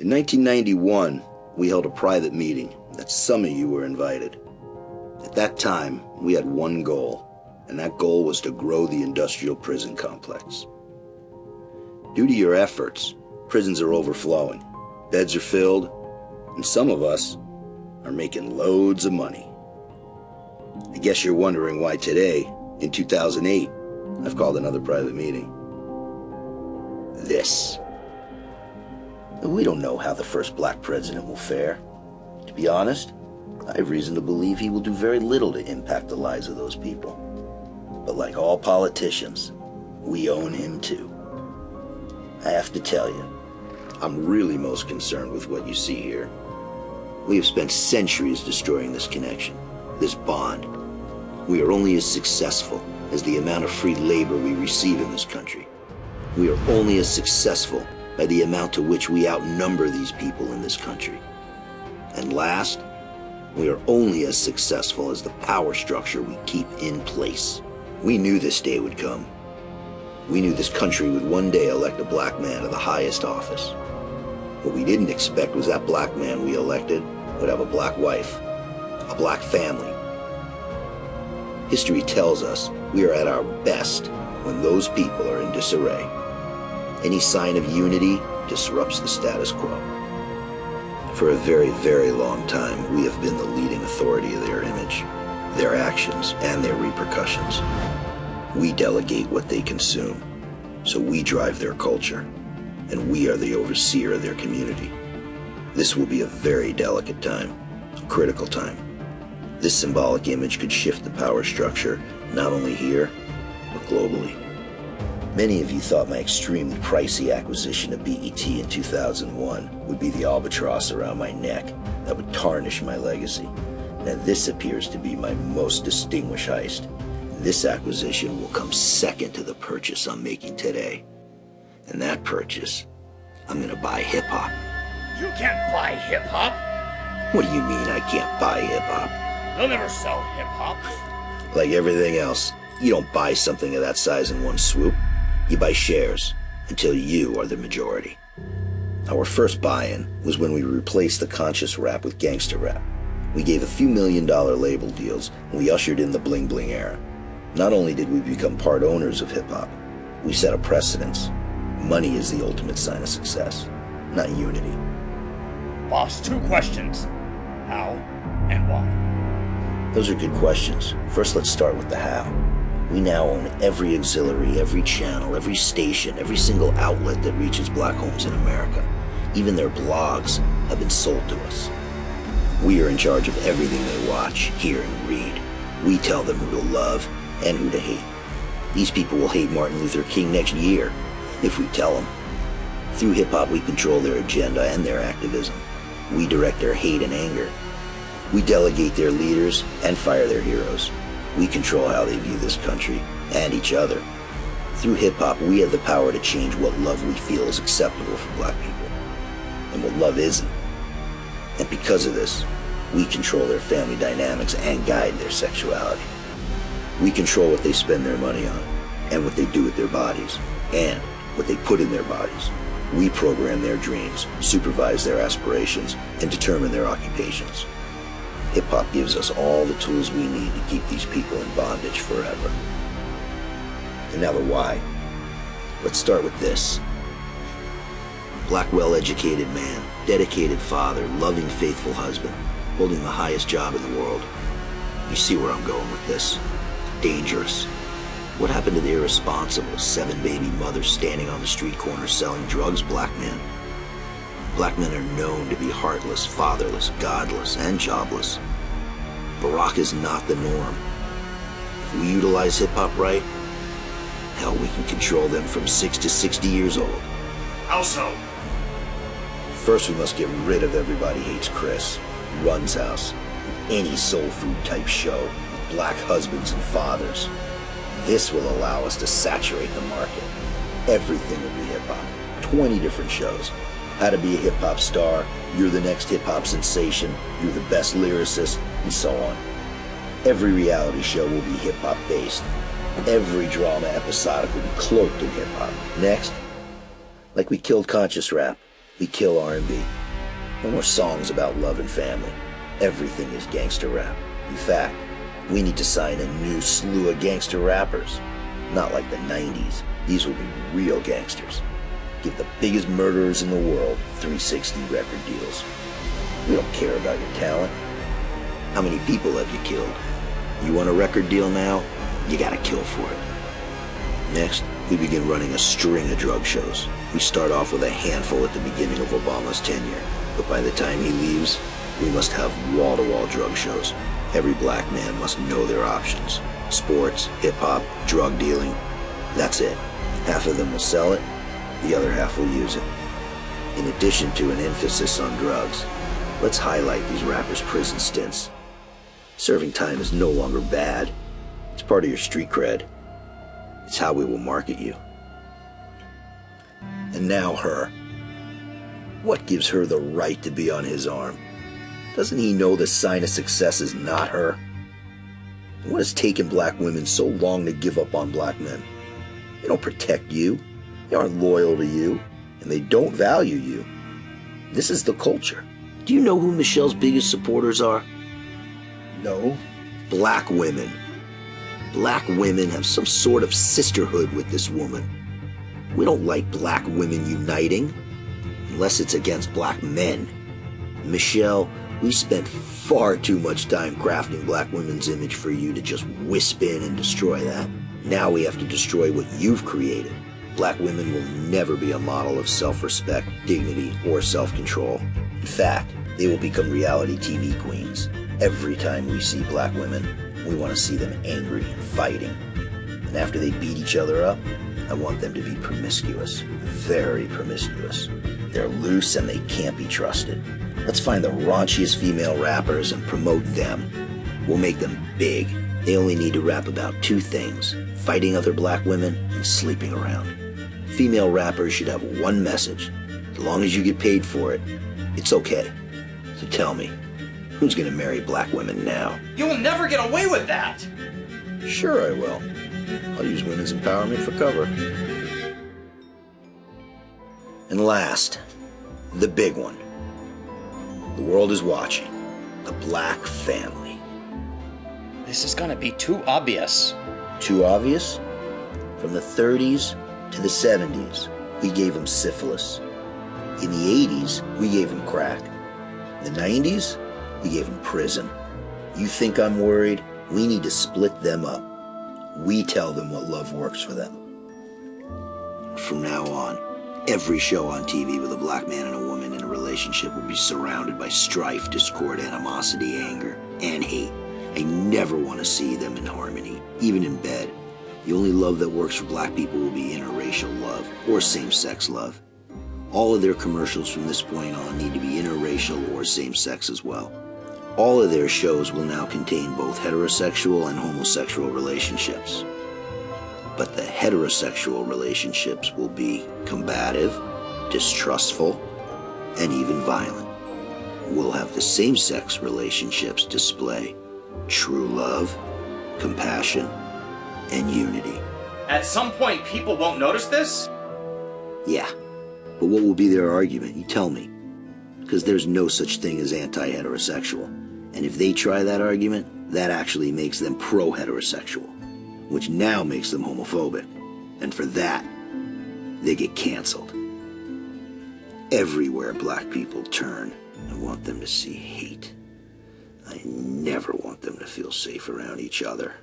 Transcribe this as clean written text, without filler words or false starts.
In 1991, we held a private meeting that some of you were invited. At that time, we had one goal, and that goal was to grow the industrial prison complex. Due to your efforts, prisons are overflowing, beds are filled, and some of us are making loads of money. I guess you're wondering why today, in 2008, I've called another private meeting. This. We don't know how the first black president will fare. To be honest, I have reason to believe he will do very little to impact the lives of those people. But like all politicians, we own him too. I have to tell you, I'm really most concerned with what you see here. We have spent centuries destroying this connection, this bond. We are only as successful as the amount of free labor we receive in this country. We are only as successful by the amount to which we outnumber these people in this country. And last, we are only as successful as the power structure we keep in place. We knew this day would come. We knew this country would one day elect a black man to the highest office. What we didn't expect was that black man we elected would have a black wife, a black family. History tells us we are at our best when those people are in disarray. Any sign of unity disrupts the status quo. For a very, very long time, we have been the leading authority of their image, their actions, and their repercussions. We delegate what they consume, so we drive their culture, and we are the overseer of their community. This will be a very delicate time, a critical time. This symbolic image could shift the power structure, not only here, but globally. Many of you thought my extremely pricey acquisition of BET in 2001 would be the albatross around my neck that would tarnish my legacy. Now this appears to be my most distinguished heist. This acquisition will come second to the purchase I'm making today. And that purchase, I'm gonna buy hip-hop. You can't buy hip-hop. What do you mean I can't buy hip-hop? They'll never sell hip-hop. Like everything else, you don't buy something of that size in one swoop. You buy shares until you are the majority. Our first buy-in was when we replaced the conscious rap with gangster rap. We gave a few $1 million label deals, and we ushered in the bling bling era. Not only did we become part owners of hip-hop, we set a precedence. Money is the ultimate sign of success, not unity. Boss, 2 questions. How and why? Those are good questions. First, let's start with the how. We now own every auxiliary, every channel, every station, every single outlet that reaches black homes in America. Even their blogs have been sold to us. We are in charge of everything they watch, hear, and read. We tell them who to love and who to hate. These people will hate Martin Luther King next year, if we tell them. Through hip-hop, we control their agenda and their activism. We direct their hate and anger. We delegate their leaders and fire their heroes. We control how they view this country and each other. Through hip-hop, we have the power to change what love we feel is acceptable for black people, and what love isn't. And because of this, we control their family dynamics and guide their sexuality. We control what they spend their money on, and what they do with their bodies, and what they put in their bodies. We program their dreams, supervise their aspirations, and determine their occupations. Hip-hop gives us all the tools we need to keep these people in bondage forever. And now the why. Let's start with this. Black, well-educated man, dedicated father, loving, faithful husband, holding the highest job in the world. You see where I'm going with this. Dangerous. What happened to the irresponsible 7-baby mother standing on the street corner selling drugs, black man? Black men are known to be heartless, fatherless, godless, and jobless. Barack is not the norm. If we utilize hip-hop right, hell, we can control them from 6 to 60 years old. How so? First, we must get rid of Everybody Hates Chris, Run's House, and any soul food type show with black husbands and fathers. This will allow us to saturate the market. Everything will be hip-hop. 20 different shows. How to be a hip-hop star, you're the next hip-hop sensation, you're the best lyricist, and so on. Every reality show will be hip-hop based. Every drama episodic will be cloaked in hip-hop. Next, like we killed conscious rap, We kill R&B. No more songs about love and family. Everything is gangster rap. In fact, we need to sign a new slew of gangster rappers. Not like the 90s. These will be real gangsters. Give the biggest murderers in the world 360 record deals. We don't care about your talent. How many people have you killed? You want a record deal now? You gotta kill for it. Next, we begin running a string of drug shows. We start off with a handful at the beginning of Obama's tenure, but by the time he leaves, we must have wall-to-wall drug shows. Every black man must know their options. Sports, hip-hop, drug dealing. That's it. Half of them will sell it, the other half will use it. In addition to an emphasis on drugs, let's highlight these rappers' prison stints. Serving time is no longer bad. It's part of your street cred. It's how we will market you. And now her. What gives her the right to be on his arm? Doesn't he know the sign of success is not her? And what has taken black women so long to give up on black men? They don't protect you. They aren't loyal to you. And they don't value you. This is the culture. Do you know who Michelle's biggest supporters are? No. Black women. Black women have some sort of sisterhood with this woman. We don't like black women uniting, unless it's against black men. Michelle, we spent far too much time crafting black women's image for you to just wisp in and destroy that. Now we have to destroy what you've created. Black women will never be a model of self-respect, dignity, or self-control. In fact, they will become reality TV queens. Every time we see black women, we want to see them angry and fighting. And after they beat each other up, I want them to be promiscuous. Very promiscuous. They're loose and they can't be trusted. Let's find the raunchiest female rappers and promote them. We'll make them big. They only need to rap about two things: fighting other black women and sleeping around. Female rappers should have one message. As long as you get paid for it, it's okay. So tell me, who's gonna marry black women now? You will never get away with that! Sure I will. I'll use women's empowerment for cover. And last, the big one. The world is watching. The black family. This is gonna be too obvious. Too obvious? From the 30s to the 70s, we gave them syphilis. In the 80s, we gave them crack. In the 90s, we gave them prison. You think I'm worried? We need to split them up. We tell them what love works for them. From now on, every show on TV with a black man and a woman in a relationship will be surrounded by strife, discord, animosity, anger, and hate. I never want to see them in harmony, even in bed. The only love that works for black people will be interracial love, or same-sex love. All of their commercials from this point on need to be interracial or same-sex as well. All of their shows will now contain both heterosexual and homosexual relationships. But the heterosexual relationships will be combative, distrustful, and even violent. We'll have the same-sex relationships display true love, compassion, and unity. At some point, people won't notice this? Yeah, but what will be their argument? You tell me. Because there's no such thing as anti-heterosexual. And if they try that argument, that actually makes them pro-heterosexual, which now makes them homophobic. And for that, they get canceled. Everywhere black people turn, I want them to see hate. I never want them to feel safe around each other.